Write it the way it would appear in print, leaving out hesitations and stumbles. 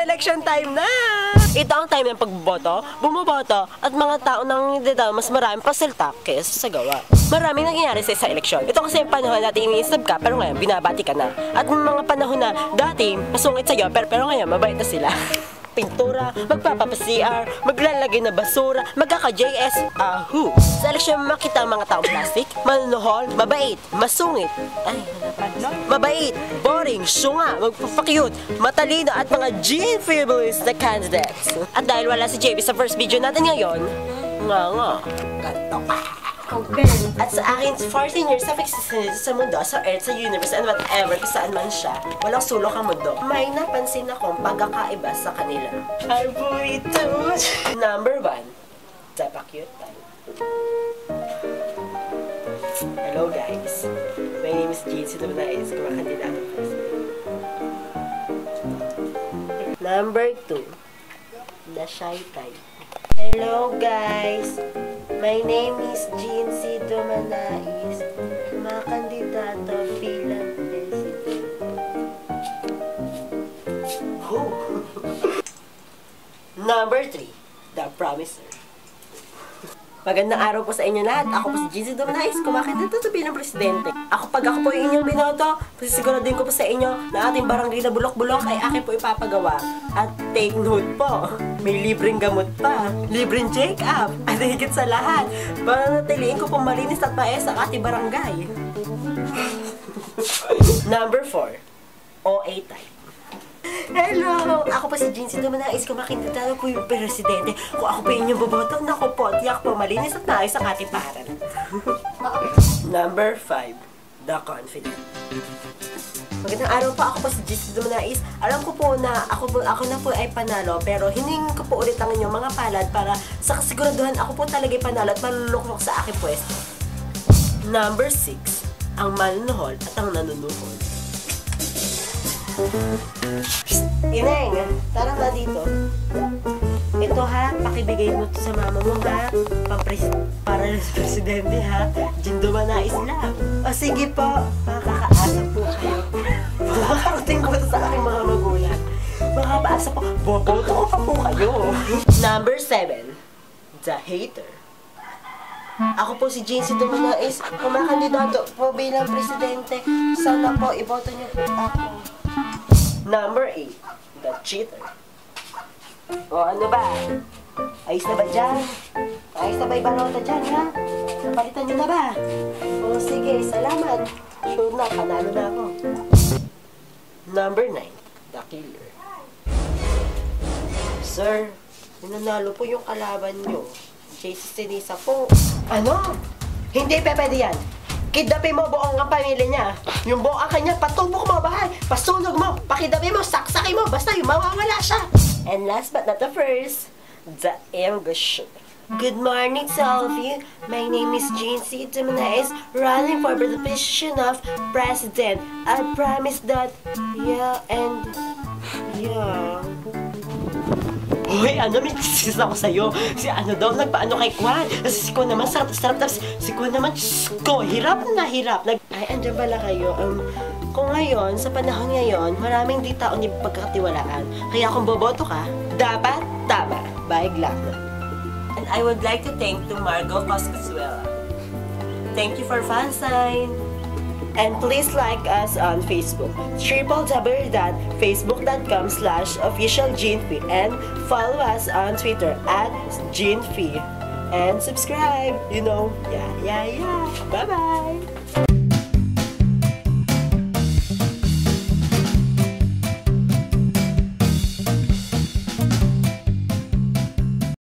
election time na! Ito ang time ng pagboboto, bumoboto, at mga tao nang hindi daw mas maraming pasilta kaysa sa gawa. Maraming nangyayari sa isang eleksyon. Ito kasi yung panahon natin iniisip ka, pero ngayon binabati ka na. At mga panahon na dati masungit sa'yo, pero ngayon mabait na sila. Pintura, magpapapa-CR, maglalagay na basura, magkaka-JS, ahu. Sa eleksyon makita ang mga taong plastic, manunuhol, mabait, masungit, ay, mabait, boring, syunga, magpapakyut, matalino at mga gene-frivolous na candidates. At dahil wala si JB sa first video natin ngayon, ganto ka. Okay. At sa akin, 14 years of existence sa mundo, sa earth, sa universe, and whatever, kung saan man siya, walang sulok ang mundo, may napansin akong pagkakaiba sa kanila. Arbuitos! Number 1, Dapakyut tayo. Hello guys, my name is Jade Sidomanais, kumakandidata ko. Number 2, The Shy Type. Hello guys, my name is Jean Sidomanais, kumakandidato bilang president. Number 3, The Promiser. Magandang araw po sa inyo lahat. Ako po si Jean Sidomanais, kumakandidato bilang presidente. Pag ako po yung inyong binoto, sisiguraduhin ko po sa inyo na ating barangay na bulok-bulok ay akin po ipapagawa. At take note po, may libreng gamot pa, libreng check-up, at higit sa lahat, pananatiliin ko po malinis at maayos ang ating barangay. Number 4, OA type. Hello! Ako po si Jean Sidomanais, kumakandidato po yung presidente. Kung ako po inyong boboto, naku po, tiyak po malinis at maayos ang ating paharan. Number 5, The Confident. Magandang araw po, ako po si Jean Sidomanais. Alam ko po na ako na po ay panalo, pero hiningin ko po ulit ang inyong mga palad para sa kasiguraduhan ako po talaga panalo at malulukok sa aking pwesto. Number 6, ang manunuhol at ang nanunuhol. Ineng, tara na dito. Ito ha, pakibigay mo to sa mama mo ha. Para sa presidente ha. Jean Sidomanais lang. O sige po, makakaasa po kayo. Makakarating ko ito sa aking mga magulang. Makakaasa po, boboto ko pa po kayo. Number 7, The Hater. Ako po si Jean Sidomanais, kumakandidato po bilang presidente. Sana po, iboto niyo po ako. Number 8, The Cheater. O ano ba? Ayos na ba dyan? Ayos na ba yung balota dyan, ha? Napalitan nyo na ba? O sige, salamat. Sure na, panalo na ako. Number 9, The Killer. Sir, nanalo po yung kalaban nyo. Jesus Sinisa po. Ano? Hindi pwede yan. Kidnapin mo buong ang pamilya niya. Yung buong ang kanya, patubok mo bahay. Pasunog mo, pakidapin mo, saksakin mo. Basta yung mawawala siya. And last but not the first, The Ambush. Good morning to all of you. My name is Jean Sidomanais, running for the position of president. I promise that, yeah. Hoy, ano, may tisis ako sa'yo. Si ano daw, nagpaano kay Kwan. Kasi si Kwan naman, sarap-sarap. Tapos si Kwan naman, ko, hirap na hirap. Ay, andyan pala kayo. Kung ngayon, sa panahon ngayon, maraming di taon di pagkakatiwalaan. Kaya kung boboto ka, dapat, tama, baig lang. And I would like to thank to Margo Coscasuela. Thank you for fan sign. And please like us on Facebook, www.facebook.com/officialjeanphi, and follow us on Twitter @jeanphi, and subscribe, yeah. Bye-bye!